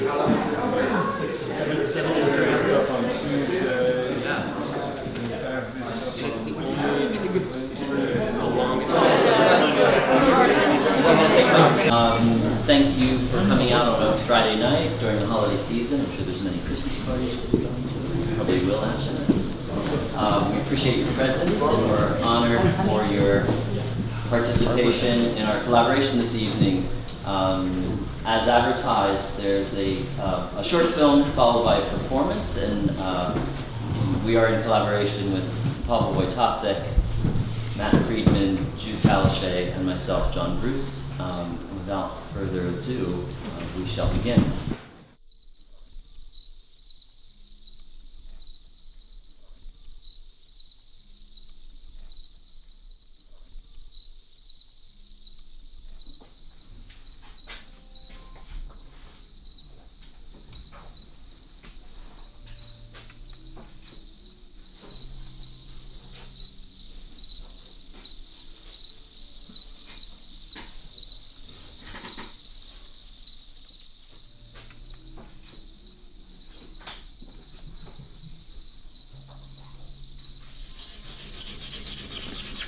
It's the only, I think it's the longest one. Thank you for coming out on a Friday night during the holiday season. I'm sure there's many Christmas parties we'll be going to. Probably will after this. We appreciate your presence and we're honored for your participation in our collaboration this evening. As advertised, there's a short film followed by a performance, and we are in collaboration with Jude Tallichet, Matt Freedman, Jude Tallichet, and myself, John Bruce. Without further ado, we shall begin.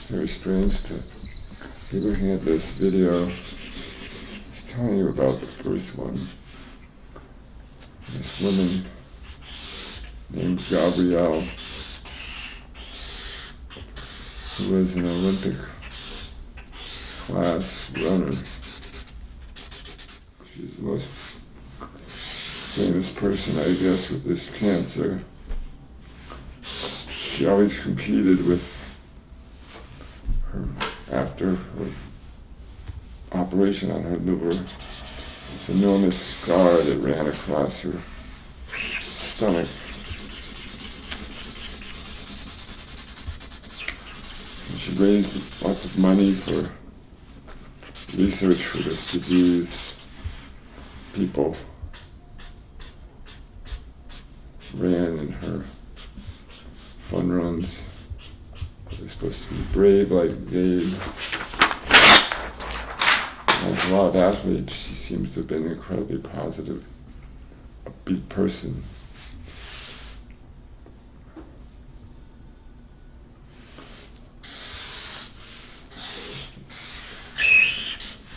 Very strange to be looking at this video. It's telling you about the first one. This woman named Gabrielle, who was an Olympic class runner. She's the most famous person, I guess, with this cancer. She always competed with after her operation on her liver, this enormous scar that ran across her stomach. And she raised lots of money for research for this disease. People ran in her fun runs. They're supposed to be brave like Gabe. Like a lot of athletes, she seems to have been an incredibly positive, upbeat person.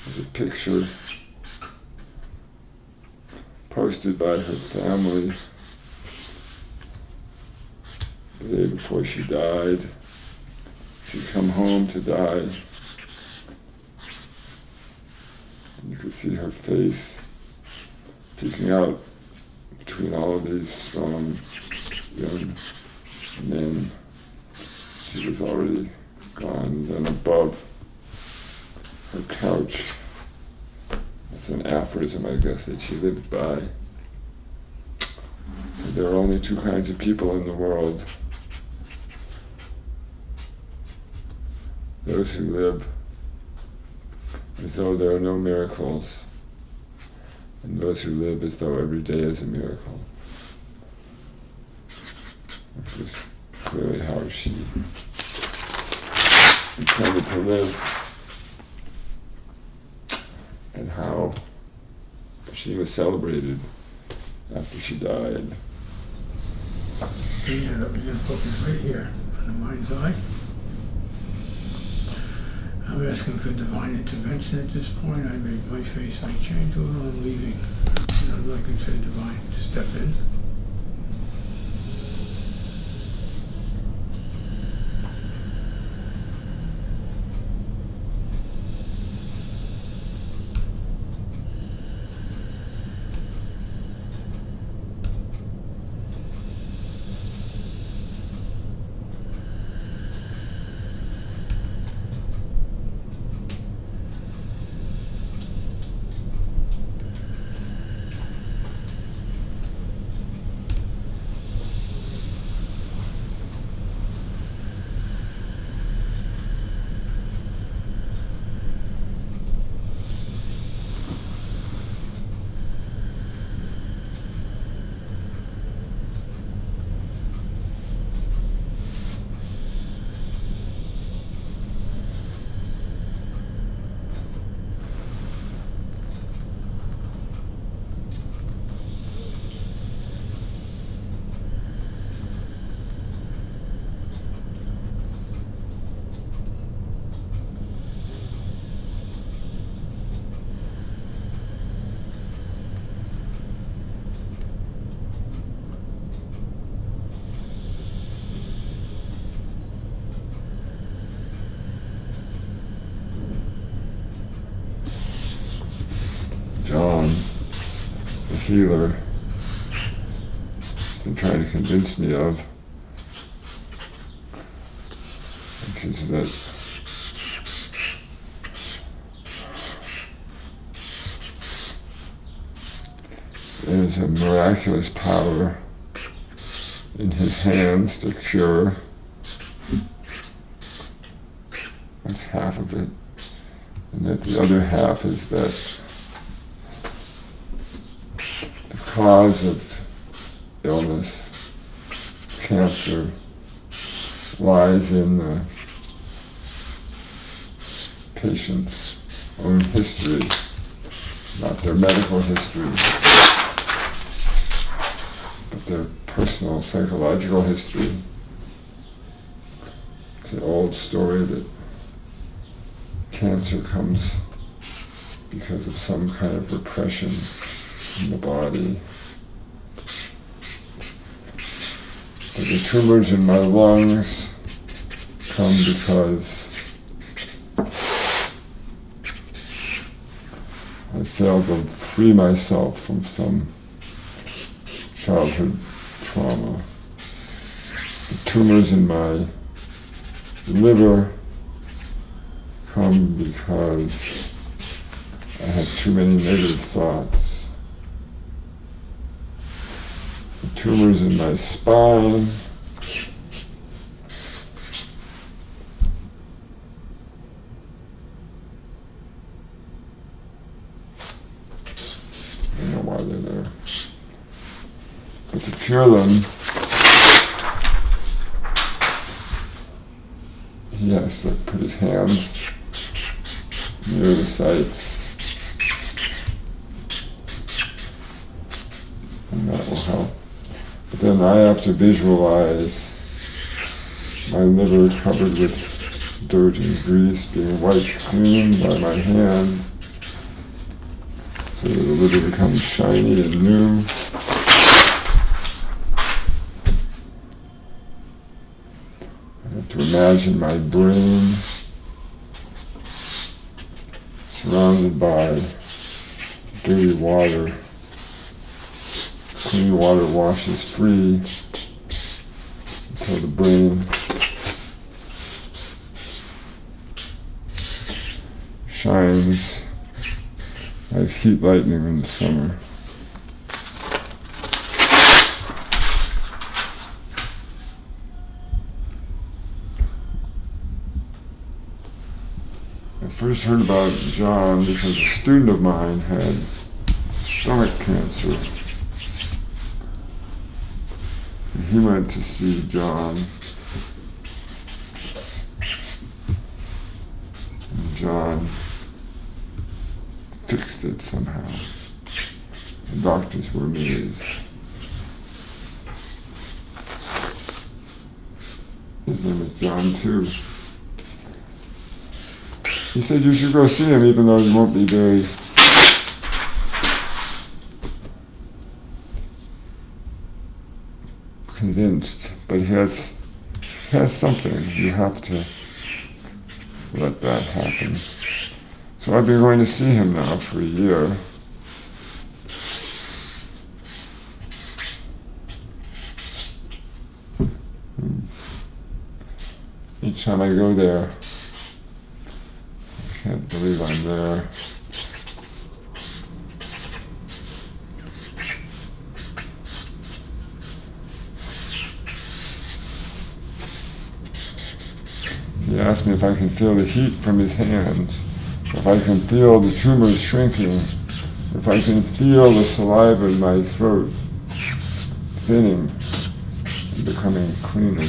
There's a picture posted by her family the day before she died. She'd come home to die, and you could see her face peeking out between all of these strong young men. She was already gone. Then above her couch, that's an aphorism, I guess, that she lived by. So there are only two kinds of people in the world: those who live as though there are no miracles, and those who live as though every day is a miracle. Which is clearly how she intended to live, and how she was celebrated after she died. Yeah, that begin focus right here on the mind's eye. I'm asking for divine intervention at this point. My face may change a little. I'm leaving. And I'd like for divine to step in. healer has been trying to convince me of, which is that there's a miraculous power in his hands to cure. That's half of it. And that the other half is that the cause of illness, cancer, lies in the patient's own history, not their medical history, but their personal psychological history. It's an old story that cancer comes because of some kind of repression in the body. But the tumors in my lungs come because I failed to free myself from some childhood trauma. The tumors in my liver come because I had too many negative thoughts. The tumors in my spine I don't know why they're there. But to cure them, he has to put his hands near the sites, and that will help. But then I have to visualize my liver covered with dirt and grease being wiped clean by my hand, so that the liver becomes shiny and new. I have to imagine my brain surrounded by dirty water. Clean water washes free until the brain shines like heat lightning in the summer. I first heard about John because a student of mine had stomach cancer. And he went to see John. And John fixed it somehow. The doctors were amazed. His name is John too. He said you should go see him even though you won't be very convinced, but he has something. You have to let that happen. So I've been going to see him now for a year. Each time I go there, I can't believe I'm there. He asked me if I can feel the heat from his hands, if I can feel the tumors shrinking, if I can feel the saliva in my throat thinning and becoming cleaner.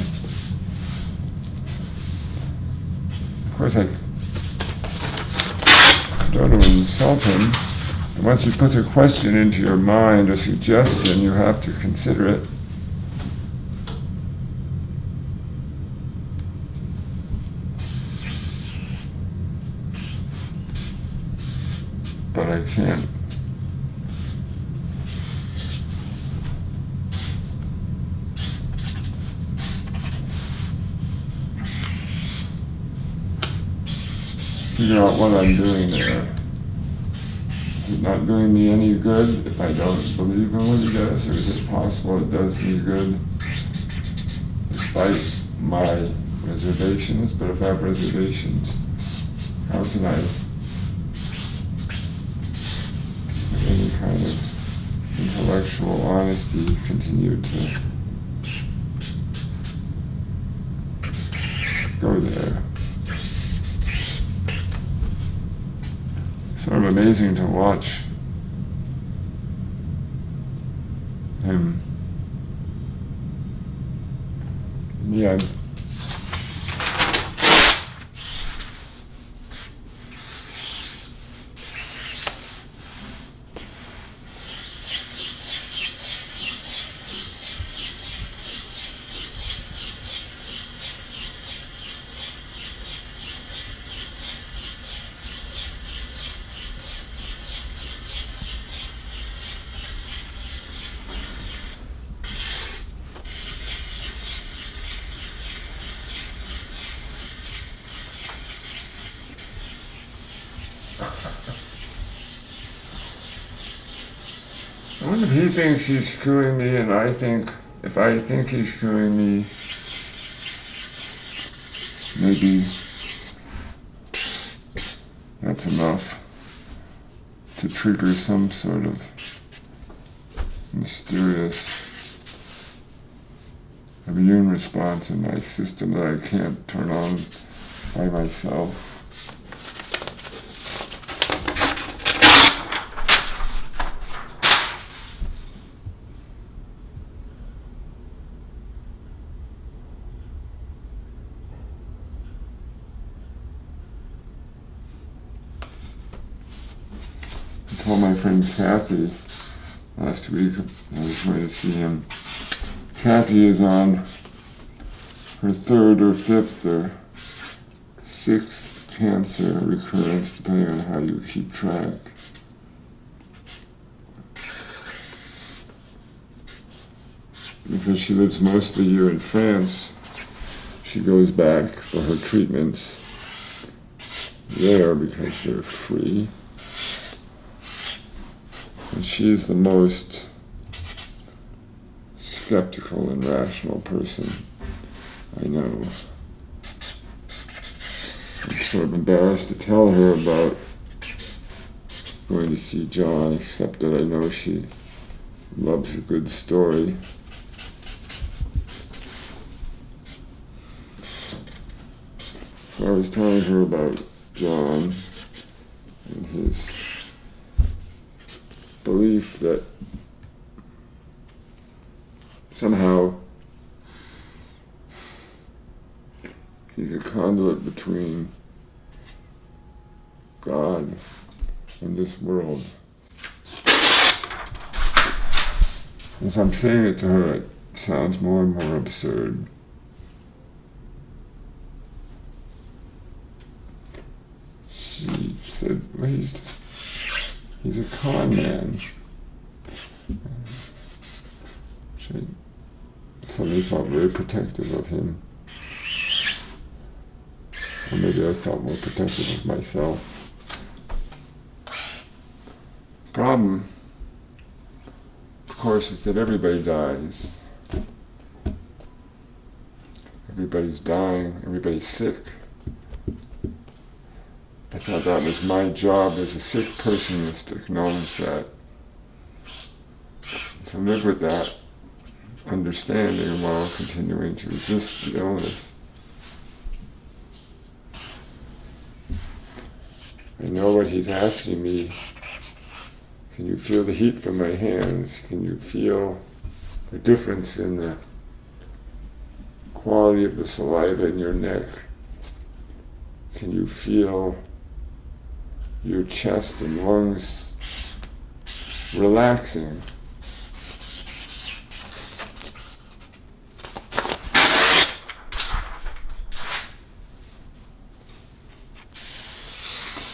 Of course, I don't want to insult him. And once you put a question into your mind, a suggestion, you have to consider it. But I can't. Figure out what I'm doing there. Is it not doing me any good if I don't believe in what he does, or is it possible it does me good despite my reservations? But if I have reservations, how can I, with any kind of intellectual honesty, continue to go there? Sort of amazing to watch him. Yeah. I wonder if he thinks he's screwing me, and I think, if I think he's screwing me, maybe that's enough to trigger some sort of mysterious immune response in my system that I can't turn on by myself. I told my friend Kathy last week I was going to see him. Kathy is on her third or fifth or sixth cancer recurrence, depending on how you keep track. Because she lives most of the year in France, she goes back for her treatments there because they're free. And she's the most skeptical and rational person I know. I'm sort of embarrassed to tell her about going to see John, except that I know she loves a good story. So I was telling her about John and his belief that somehow he's a conduit between God and this world. As I'm saying it to her, it sounds more and more absurd. She said, well, he's a con man. She suddenly felt very protective of him. Or maybe I felt more protective of myself. Problem, of course, is that everybody dies. Everybody's dying, everybody's sick. I thought that was my job as a sick person, is to acknowledge that. To live with that understanding while continuing to resist the illness. I know what he's asking me. Can you feel the heat from my hands? Can you feel the difference in the quality of the saliva in your neck? Can you feel your chest and lungs relaxing?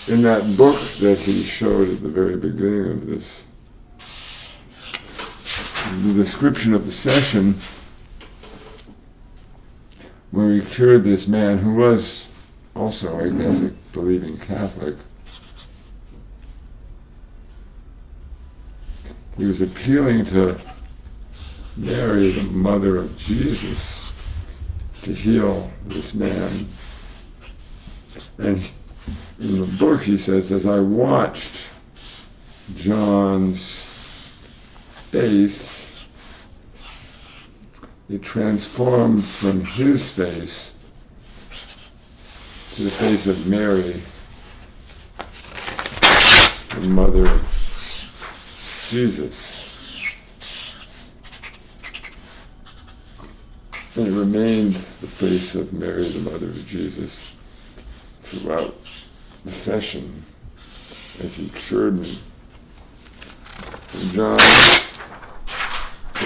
In that book that he showed at the very beginning of this, the description of the session where he cured this man who was also, I guess, a believing Catholic, he was appealing to Mary, the mother of Jesus, to heal this man. And in the book he says, as I watched John's face, it transformed from his face to the face of Mary, the mother of Jesus. And it remained the face of Mary, the mother of Jesus, throughout the session as he cured me. And John said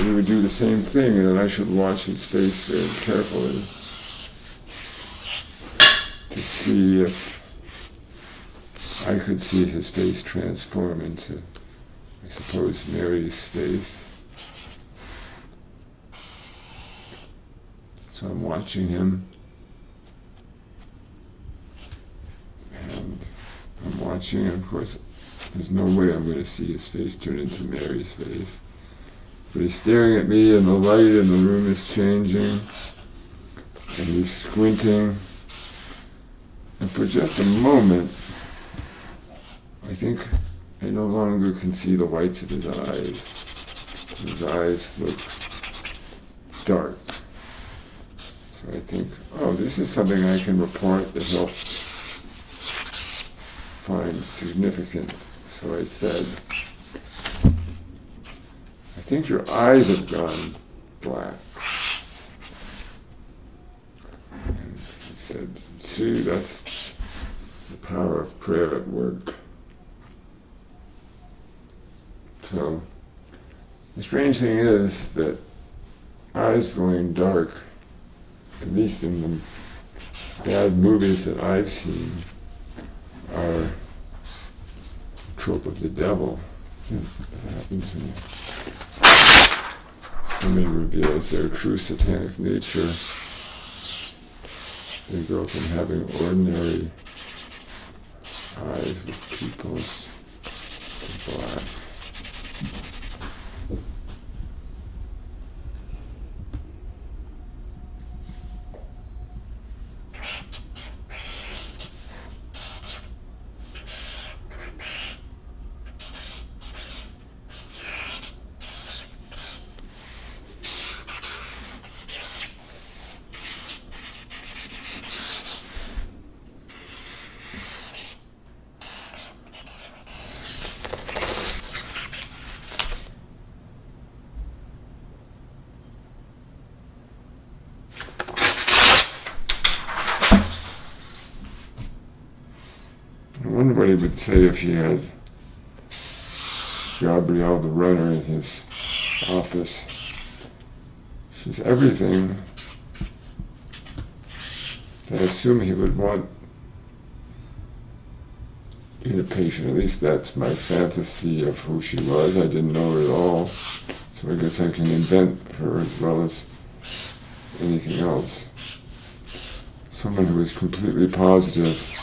he would do the same thing, and that I should watch his face very carefully to see if I could see his face transform into, I suppose, Mary's face. So I'm watching him, and I'm watching, and of course, there's no way I'm going to see his face turn into Mary's face. But he's staring at me, and the light in the room is changing, and he's squinting. And for just a moment, I think I no longer can see the whites of his eyes. His eyes look dark. So I think, oh, this is something I can report that he'll find significant. So I said, I think your eyes have gone black. And he said, see, that's the power of prayer at work. So the strange thing is that eyes going dark, at least in the bad movies that I've seen, are a trope of the devil. That happens when somebody reveals their true satanic nature. They go from having ordinary eyes with pupils to black. I wonder what he would say if he had Gabrielle, the runner, in his office. She's everything that I assume he would want in a patient. At least that's my fantasy of who she was. I didn't know her at all, so I guess I can invent her as well as anything else. Someone who is completely positive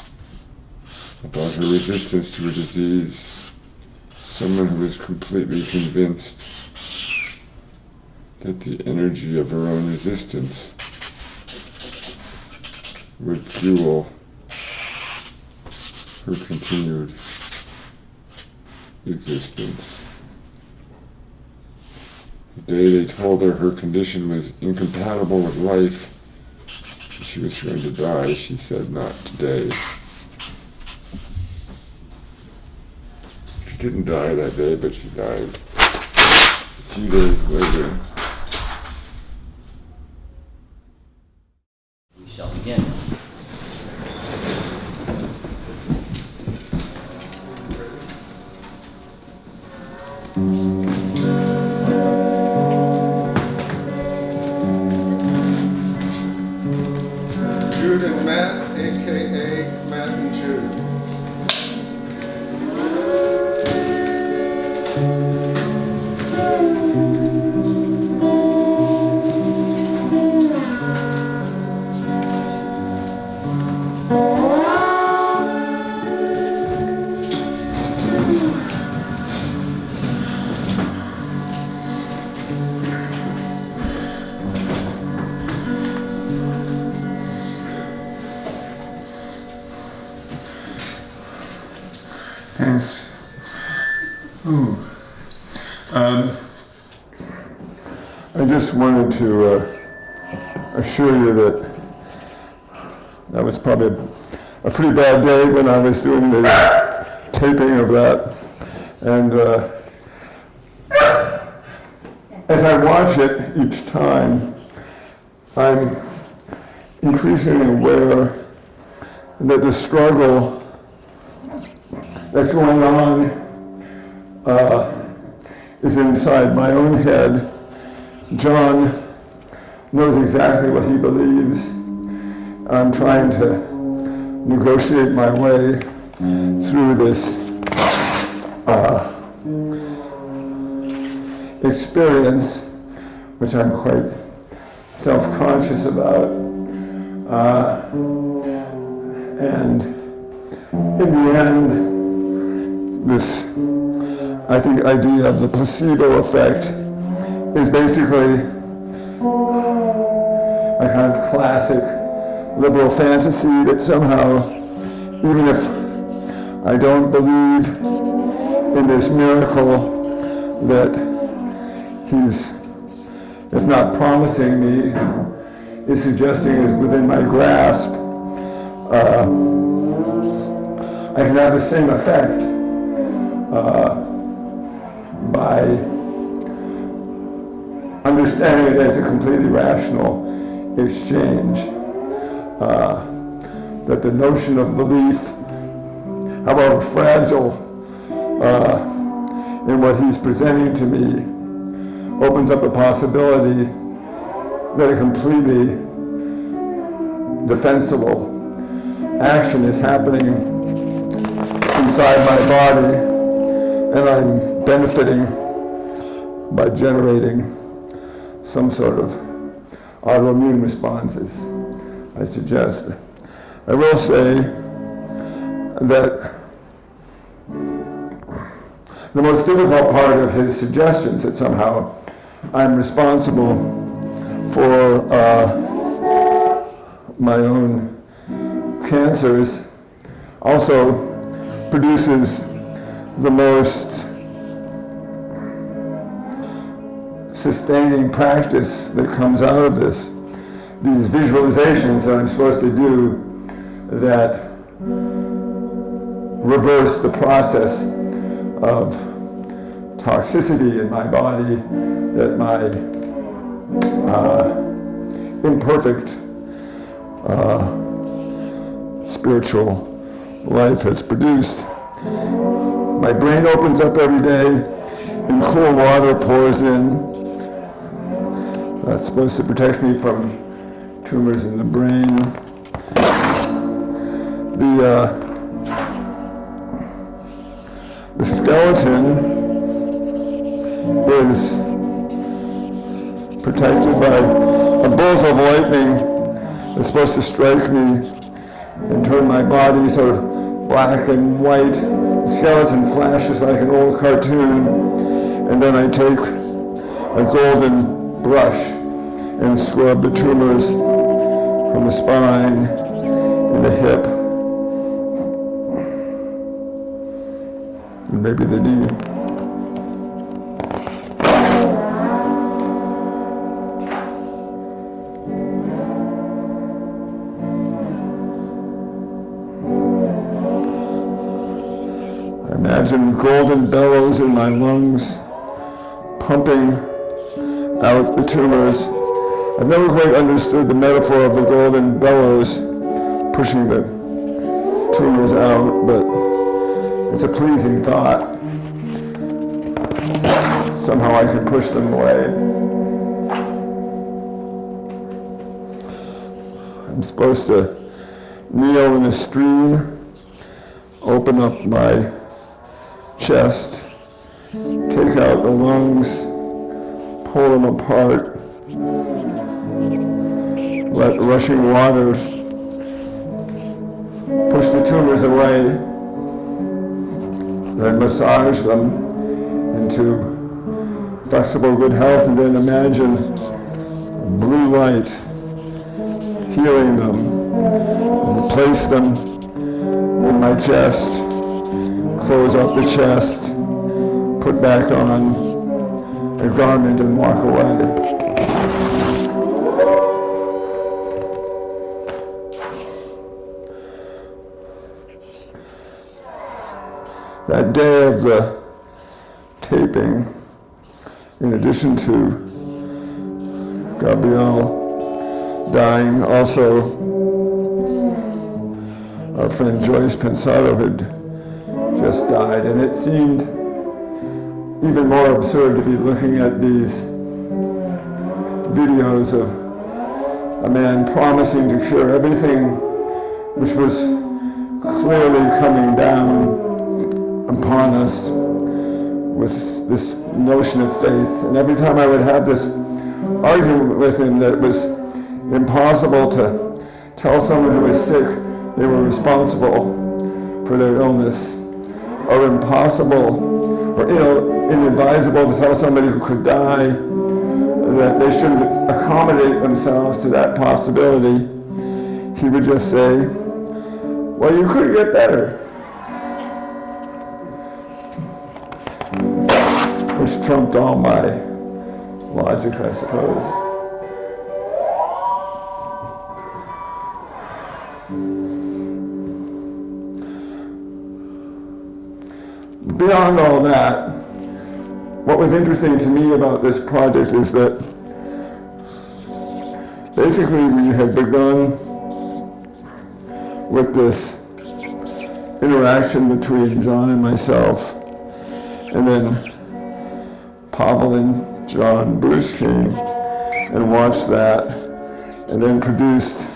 about her resistance to a disease, someone who is completely convinced that the energy of her own resistance would fuel her continued existence. The day they told her her condition was incompatible with life, she was going to die, she said, "Not today." She didn't die that day, but she died a few days later. We shall begin. Jude and Matt, a.k.a. Matt and Jude. I just wanted to assure you that that was probably a pretty bad day when I was doing the taping of that. And as I watch it each time, I'm increasingly aware that the struggle that's going on is inside my own head. John knows exactly what he believes. I'm trying to negotiate my way through this experience, which I'm quite self-conscious about. And in the end, this, I think, idea of the placebo effect is basically a kind of classic liberal fantasy that somehow, even if I don't believe in this miracle that he's, if not promising me, is suggesting is within my grasp, I can have the same effect by understanding it as a completely rational exchange. That the notion of belief, however fragile, in what he's presenting to me, opens up a possibility that a completely defensible action is happening inside my body, and I'm benefiting by generating some sort of autoimmune responses, I suggest. I will say that the most difficult part of his suggestions that somehow I'm responsible for my own cancers also produces the most sustaining practice that comes out of this. These visualizations that I'm supposed to do that reverse the process of toxicity in my body that my imperfect spiritual life has produced. My brain opens up every day and cool water pours in. That's supposed to protect me from tumors in the brain. The skeleton is protected by a bolt of lightning that's supposed to strike me and turn my body sort of black and white. The skeleton flashes like an old cartoon, and then I take a golden brush and scrub the tumors from the spine and the hip, and maybe the knee. I imagine golden bellows in my lungs, pumping out the tumors. I've never quite understood the metaphor of the golden bellows pushing the tumors out, but it's a pleasing thought. Somehow I can push them away. I'm supposed to kneel in a stream, open up my chest, take out the lungs, pull them apart, let rushing water push the tumors away, then massage them into flexible good health, and then imagine blue light healing them, and place them in my chest, close up the chest, put back on a garment and walk away. that day of the taping, in addition to Gabrielle dying, also our friend Joyce Pensado had just died, and it seemed even more absurd to be looking at these videos of a man promising to cure everything which was clearly coming down upon us with this notion of faith. And every time I would have this argument with him that it was impossible to tell someone who was sick they were responsible for their illness, or impossible or inadvisable to tell somebody who could die that they should accommodate themselves to that possibility, he would just say, well, you could get better. Which trumped all my logic, I suppose. Beyond all that, what was interesting to me about this project is that basically we had begun with this interaction between John and myself, and then Pavel and John Bruce came and watched that, and then produced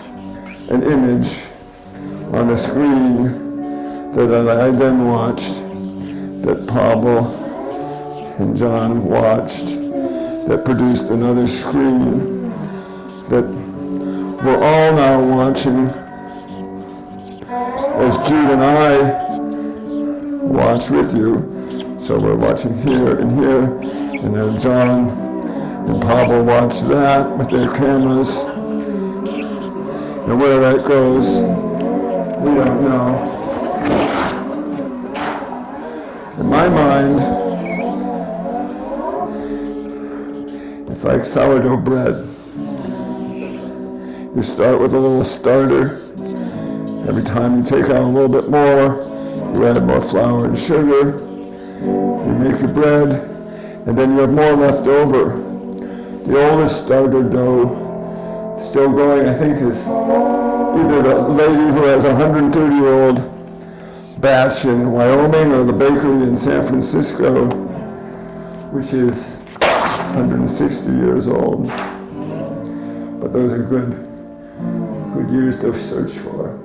an image on the screen that I then watched, that Pavel and John watched, that produced another screen that we're all now watching as Jude and I watch with you. So we're watching here, and then John and Pavel watch that with their cameras. And where that goes, we don't know. In my mind, it's like sourdough bread. You start with a little starter. Every time you take out a little bit more, you add more flour and sugar. You make your bread, and then you have more left over. The oldest starter dough still going, I think, is either the lady who has a 130-year-old batch in Wyoming or the bakery in San Francisco, which is 160 years old. But those are good years to search for.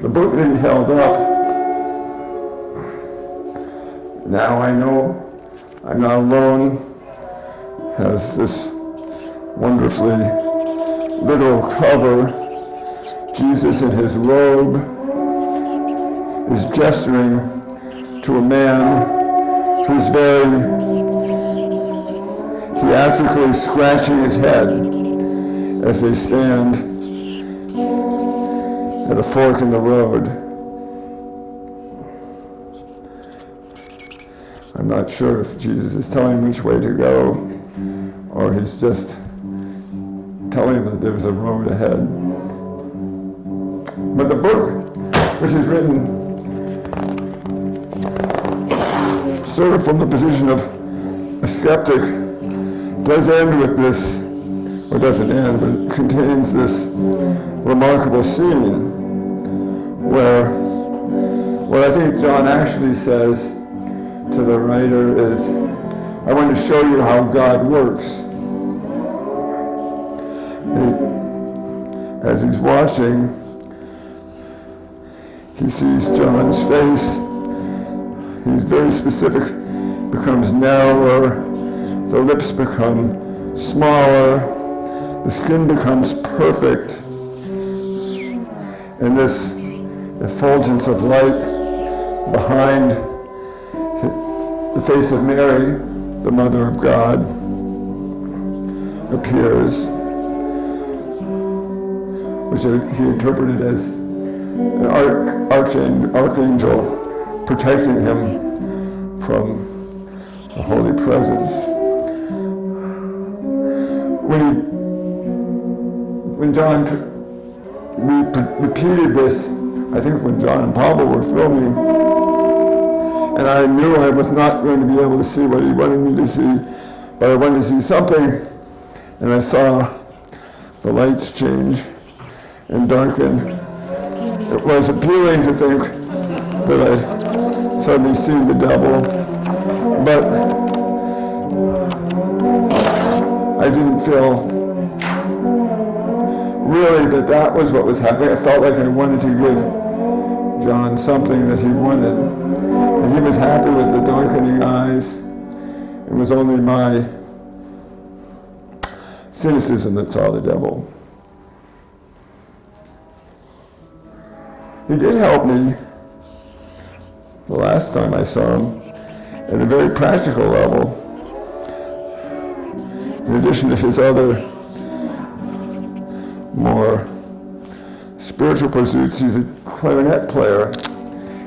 The book that he held up, now I know I'm not alone, has this wonderfully literal cover. Jesus in his robe is gesturing to a man who's very theatrically scratching his head as they stand at a fork in the road. I'm not sure if Jesus is telling him which way to go, or he's just telling him that there's a road ahead. But the book, which is written sort of from the position of a skeptic, does end with this, or doesn't end, but it contains this remarkable scene where what I think John actually says to the writer is, I want to show you how God works. And as he's watching, he sees John's face. He's very specific, becomes narrower, the lips become smaller, the skin becomes perfect, and this effulgence of light behind the face of Mary, the Mother of God, appears, which he interpreted as an archangel protecting him from the holy presence. When he when John repeated this, I think when John and Pavel were filming, and I knew I was not going to be able to see what he wanted me to see, but I wanted to see something, and I saw the lights change and darken. It was appealing to think that I'd suddenly seen the devil, but I didn't feel really that was what was happening. I felt like I wanted to give John something that he wanted, and he was happy with the darkening eyes. It was only my cynicism that saw the devil. He did help me the last time I saw him at a very practical level. In addition to his other more spiritual pursuits, he's a clarinet player,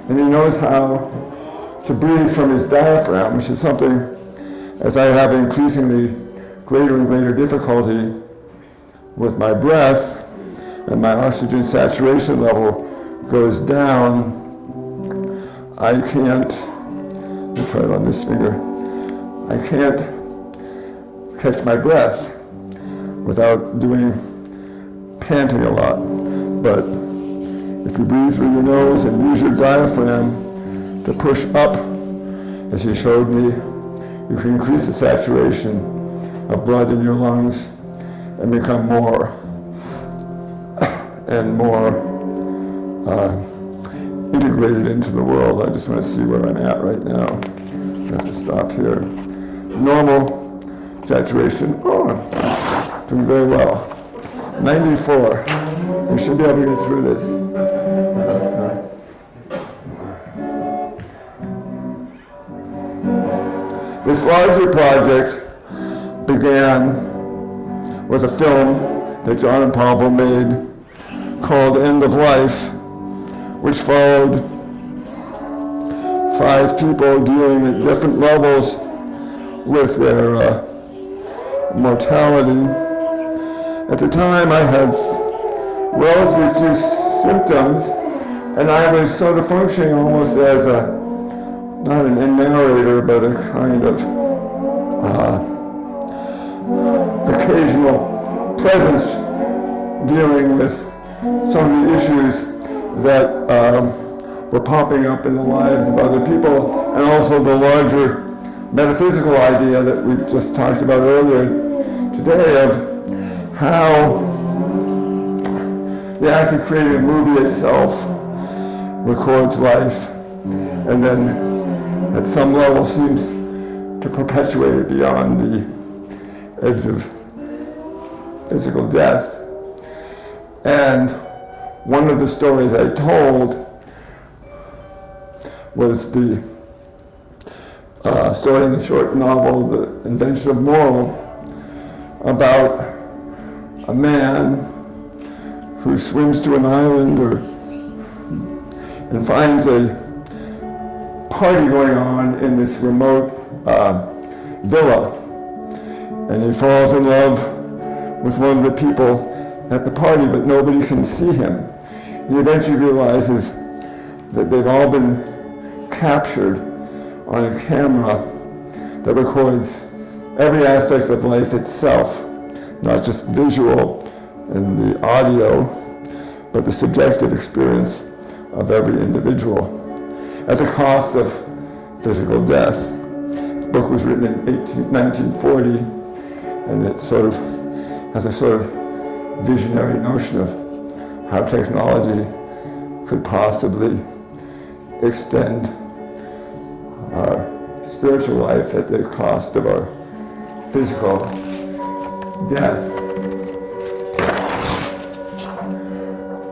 and he knows how to breathe from his diaphragm, which is something, as I have increasingly greater and greater difficulty with my breath, and my oxygen saturation level goes down, I can't, let me try it on this finger, I can't catch my breath without panting a lot. But if you breathe through your nose and use your diaphragm to push up, as he showed me, you can increase the saturation of blood in your lungs and become more and more integrated into the world. I just want to see where I'm at right now. I have to stop here. Normal saturation. Oh, I'm doing very well. 94. We should be able to get through this. This larger project began with a film that John and Pavel made called End of Life, which followed 5 people dealing at different levels with their mortality. At the time, I had relatively few symptoms, and I was sort of functioning almost as not a narrator, but a kind of occasional presence dealing with some of the issues that were popping up in the lives of other people, and also the larger metaphysical idea that we just talked about earlier today of how the act of creating a movie itself records life, and then at some level seems to perpetuate it beyond the edge of physical death. And one of the stories I told was the story in the short novel, The Invention of Moral, about a man who swims to an island and finds a party going on in this remote villa. And he falls in love with one of the people at the party, but nobody can see him. He eventually realizes that they've all been captured on a camera that records every aspect of life itself, not just visual and the audio, but the subjective experience of every individual at the cost of physical death. The book was written in 1940, and it sort of has a sort of visionary notion of how technology could possibly extend our spiritual life at the cost of our physical death.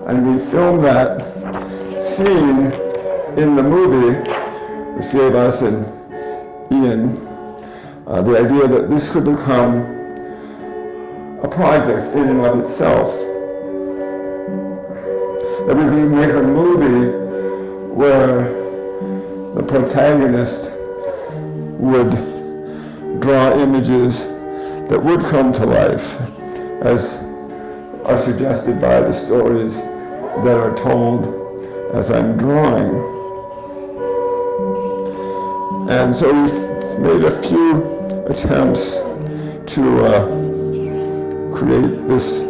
And we filmed that scene in the movie, which gave us and Ian the idea that this could become a project in and of itself. That we could make a movie where the protagonist would draw images that would come to life as are suggested by the stories that are told as I'm drawing. And so we've made a few attempts to create this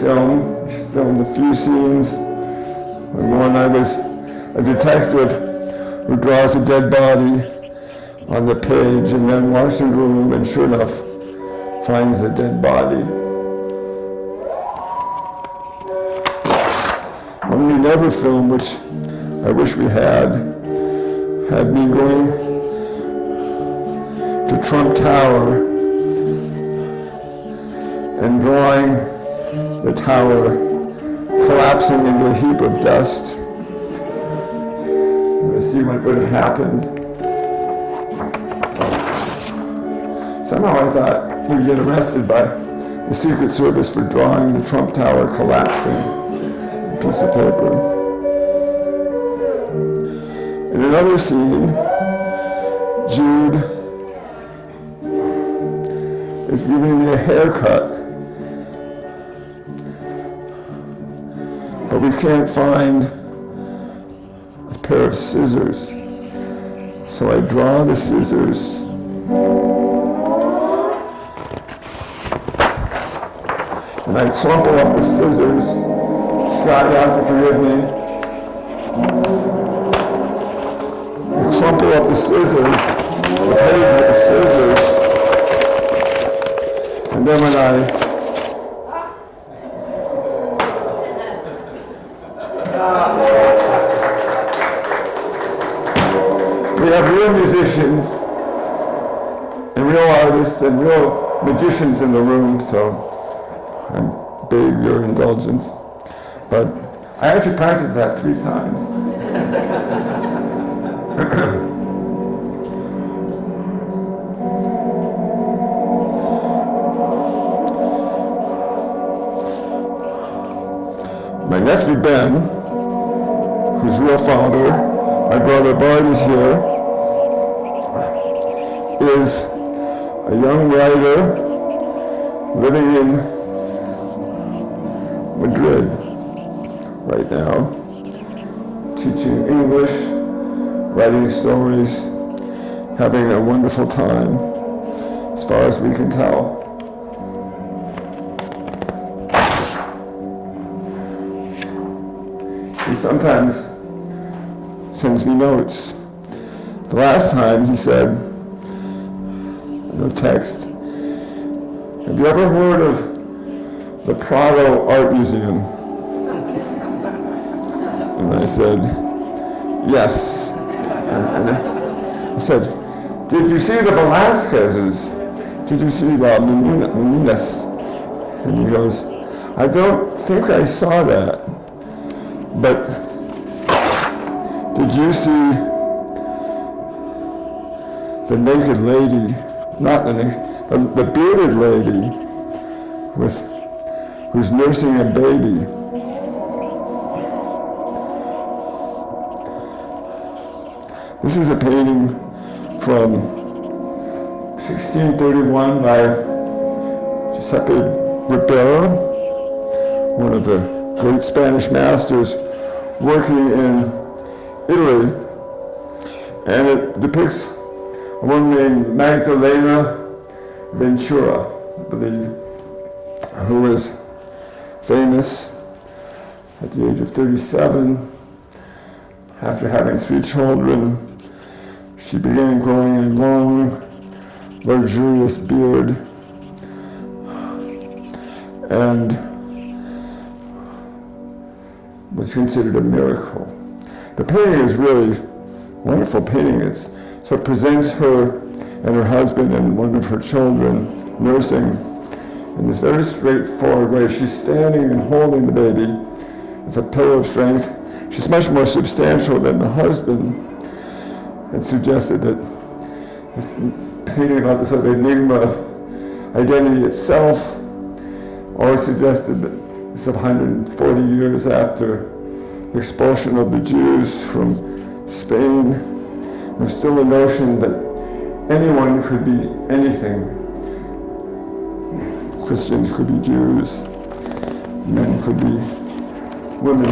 film. Filmed a few scenes. And one, I was a detective who draws a dead body on the page and then walks into a room and sure enough finds the dead body. One we never filmed, which I wish we had me going to Trump Tower and drawing the tower collapsing into a heap of dust. To see what would have happened. Somehow I thought we'd get arrested by the Secret Service for drawing the Trump Tower collapsing on a piece of paper. In another scene, Jude is giving me a haircut. But we can't find a pair of scissors. So I draw the scissors. And I crumple up the scissors. Scott, you have to forgive me. I crumple up the scissors, the page of the scissors. And then when I we have real musicians and real artists and real magicians in the room, so I beg your indulgence. But I actually practiced that 3 times. My nephew Ben, whose real father, my brother Bart, is here, is a young writer living in Madrid right now, teaching English, writing stories, having a wonderful time, as far as we can tell. He sometimes sends me notes. The last time he said, no text, have you ever heard of the Prado Art Museum? And I said, yes. And I said, did you see the Velázquez's? Did you see the Meninas? And he goes, I don't think I saw that. But did you see the naked lady, not the naked, the bearded lady who's nursing a baby? This is a painting from 1631 by Giuseppe Ribera, one of the great Spanish masters working in Italy, and it depicts a woman named Magdalena Ventura, I believe, who was famous at the age of 37. After having 3 children, she began growing a long, luxurious beard, and was considered a miracle. The painting is really a wonderful painting. So it presents her and her husband and one of her children nursing in this very straightforward way. She's standing and holding the baby. It's a pillar of strength. She's much more substantial than the husband. It suggested that this painting about the sort of enigma of identity itself, or suggested that it's 140 years after the expulsion of the Jews from Spain. There's still a notion that anyone could be anything. Christians could be Jews. Men could be women.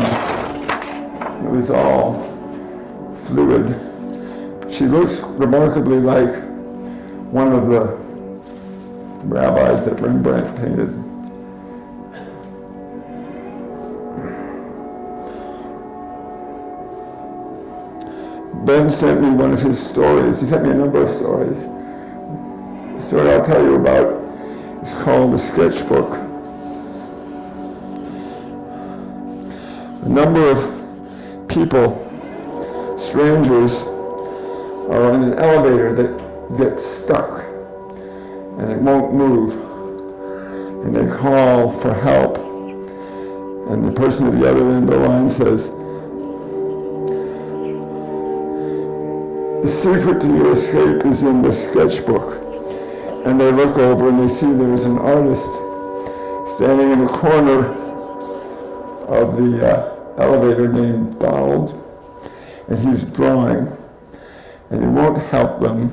It was all fluid. She looks remarkably like one of the rabbis that Rembrandt painted. Ben sent me one of his stories. He sent me a number of stories. The story I'll tell you about is called The Sketchbook. A number of people, strangers, are in an elevator that gets stuck and it won't move. And they call for help. And the person at the other end of the line says, "The secret to your escape is in the sketchbook." And they look over and they see there's an artist standing in the corner of the elevator named Donald, and he's drawing, and he won't help them.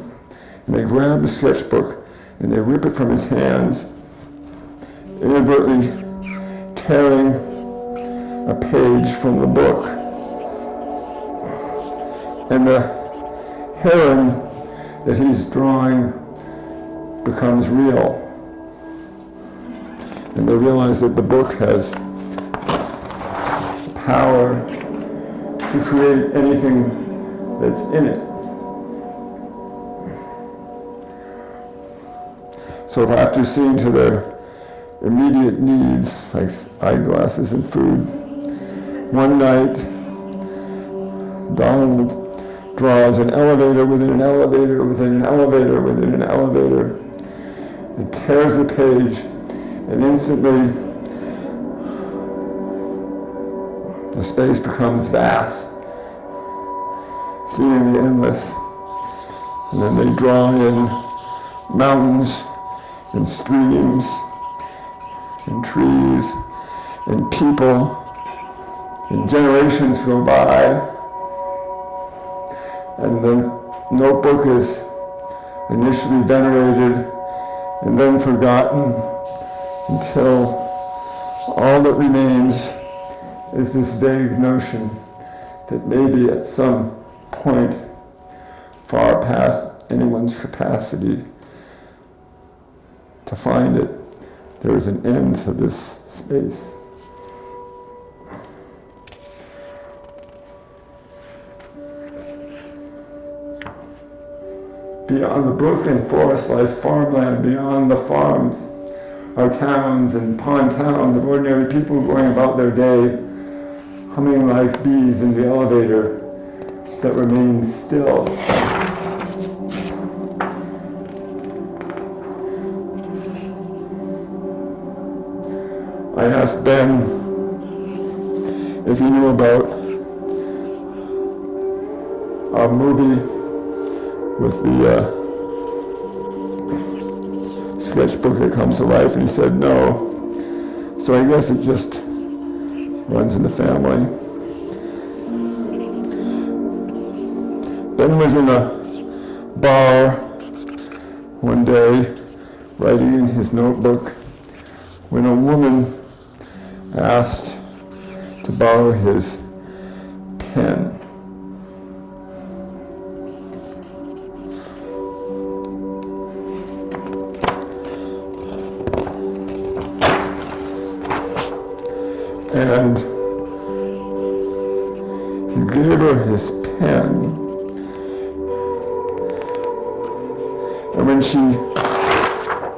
And they grab the sketchbook and they rip it from his hands, inadvertently tearing a page from the book. And the heron that he's drawing becomes real. And they realize that the book has power to create anything that's in it. So if after seeing to their immediate needs, like eyeglasses and food, one night Donald draws an elevator within an elevator within an elevator within an elevator, and tears the page, and instantly the space becomes vast, seeing the endless. And then they draw in mountains and streams and trees and people, and generations go by, and the notebook is initially venerated and then forgotten until all that remains is this vague notion that maybe at some point far past anyone's capacity to find it, there is an end to this space. Beyond the brook and forest lies farmland. Beyond the farms are towns and pond towns of ordinary people going about their day, humming like bees in the elevator that remains still. I asked Ben if he knew about a movie with the sketchbook that comes to life, and he said no. So I guess it just runs in the family. Ben was in a bar one day, writing in his notebook, when a woman asked to borrow his pen. And he gave her his pen. And when she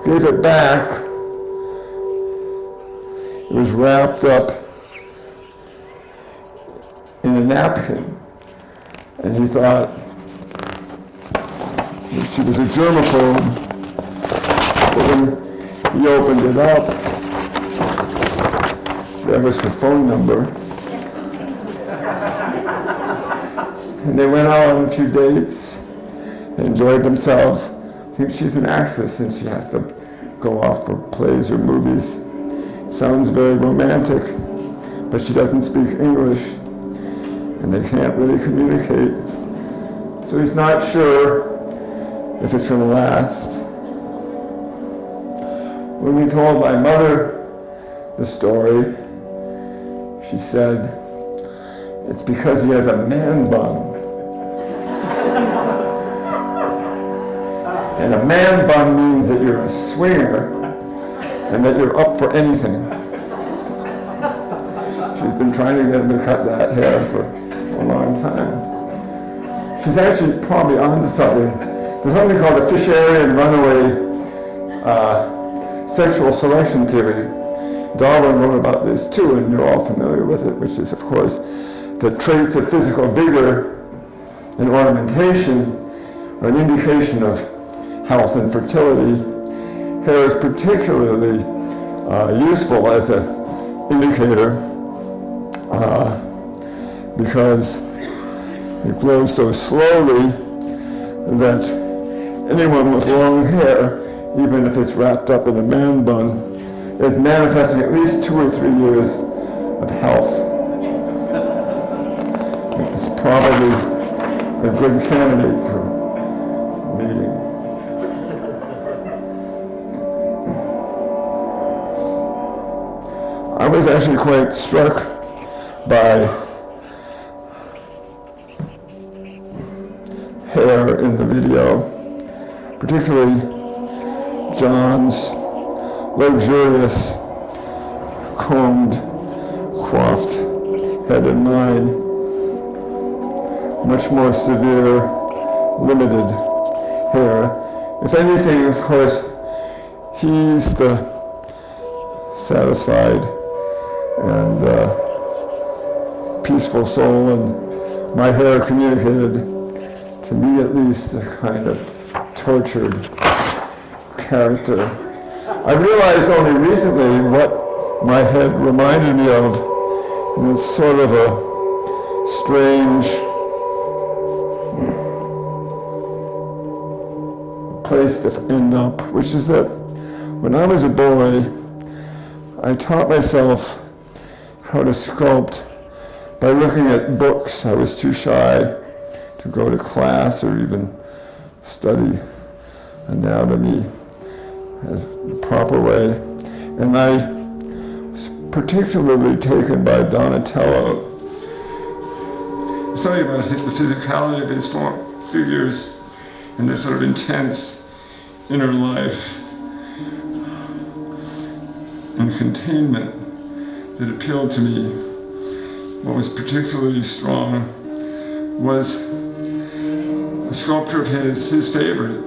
gave it back, it was wrapped up in a napkin. And he thought that she was a germaphobe. But when he opened it up, there was her phone number. And they went out on a few dates and enjoyed themselves. I think she's an actress and she has to go off for plays or movies. It sounds very romantic, but she doesn't speak English and they can't really communicate. So he's not sure if it's going to last. When we told my mother the story, she said, "It's because he has a man bun." And a man bun means that you're a swinger and that you're up for anything. She's been trying to get him to cut that hair for a long time. She's actually probably onto something. There's something called the Fisherian runaway sexual selection theory. Darwin wrote about this too, and you're all familiar with it, which is, of course, that traits of physical vigor and ornamentation are an indication of health and fertility. Hair is particularly useful as an indicator because it grows so slowly that anyone with long hair, even if it's wrapped up in a man bun, is manifesting at least 2 or 3 years of health. It's probably a good candidate for mating. I was actually quite struck by hair in the video, particularly John's luxurious, combed, coiffed head and mine, much more severe, limited hair. If anything, of course, he's the satisfied and peaceful soul, and my hair communicated, to me at least, a kind of tortured character. I realized only recently what my head reminded me of, and it's sort of a strange place to end up, which is that when I was a boy, I taught myself how to sculpt by looking at books. I was too shy to go to class or even study anatomy as the proper way. And I was particularly taken by Donatello. Something about the physicality of his figures and their sort of intense inner life and containment that appealed to me. What was particularly strong was a sculpture of his favorite,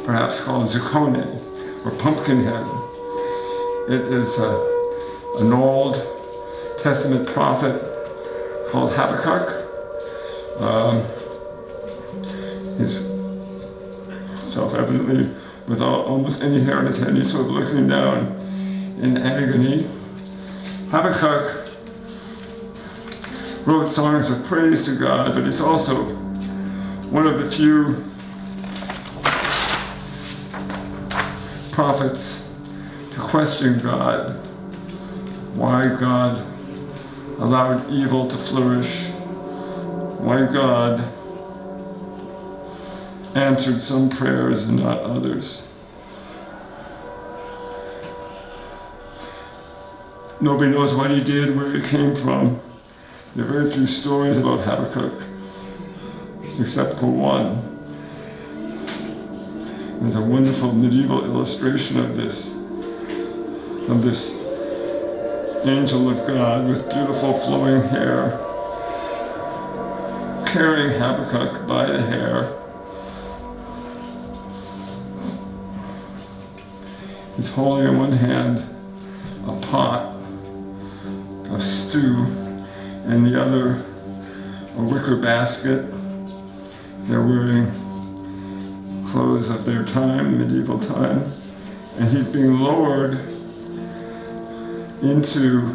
perhaps called Zuccone, or Pumpkinhead. It is an Old Testament prophet called Habakkuk. He's self-evidently without almost any hair on his head. He's sort of looking down in agony. Habakkuk wrote songs of praise to God, but he's also one of the few prophets to question God, why God allowed evil to flourish, why God answered some prayers and not others. Nobody knows what he did, where he came from. There are very few stories about Habakkuk, except for one. There's a wonderful medieval illustration of this angel of God with beautiful flowing hair, carrying Habakkuk by the hair. He's holding in one hand a pot of stew, and the other a wicker basket. They're wearing clothes of their time, medieval time, and he's being lowered into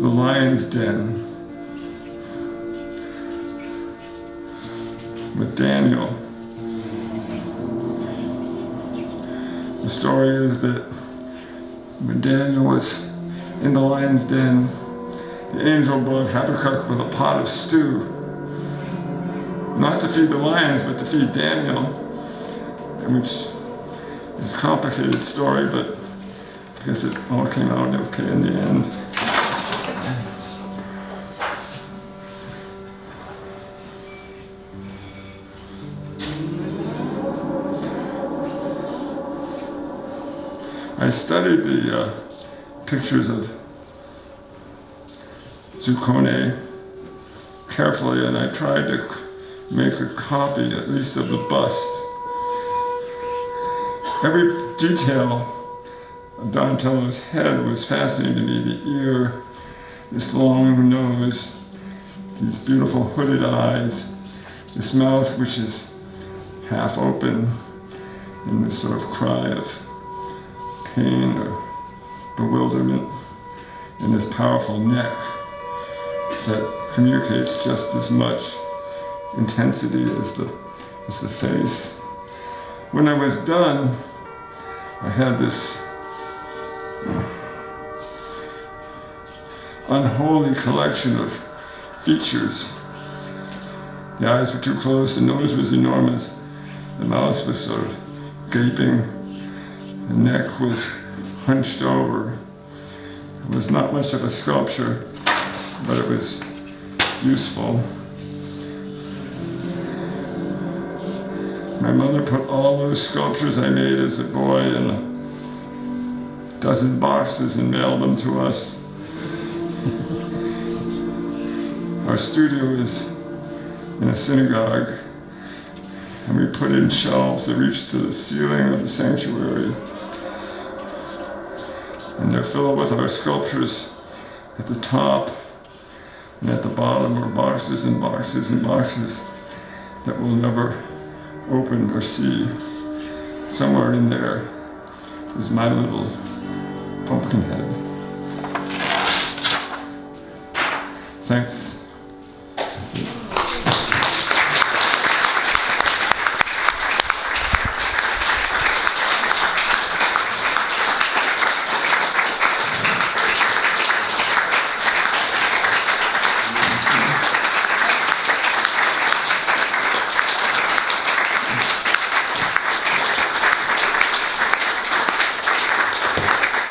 the lion's den with Daniel. The story is that when Daniel was in the lion's den, the angel brought Habakkuk with a pot of stew, not to feed the lions, but to feed Daniel, which is a complicated story, but because it all came out okay in the end. I studied the pictures of Zuccone carefully, and I tried to make a copy, at least of the bust. Every detail of Donatello's head was fascinating to me. The ear, this long nose, these beautiful hooded eyes, this mouth which is half open, and this sort of cry of pain or bewilderment, and this powerful neck that communicates just as much intensity as the face. When I was done, I had this unholy collection of features. The eyes were too close, the nose was enormous, the mouth was sort of gaping, the neck was hunched over. It was not much of a sculpture, but it was useful. My mother put all those sculptures I made as a boy in a dozen boxes and mailed them to us. Our studio is in a synagogue, and we put in shelves that reach to the ceiling of the sanctuary. And they're filled with our sculptures. At the top and at the bottom are boxes and boxes and boxes that we'll never open or see. Somewhere in there is my little pumpkin head. Thanks.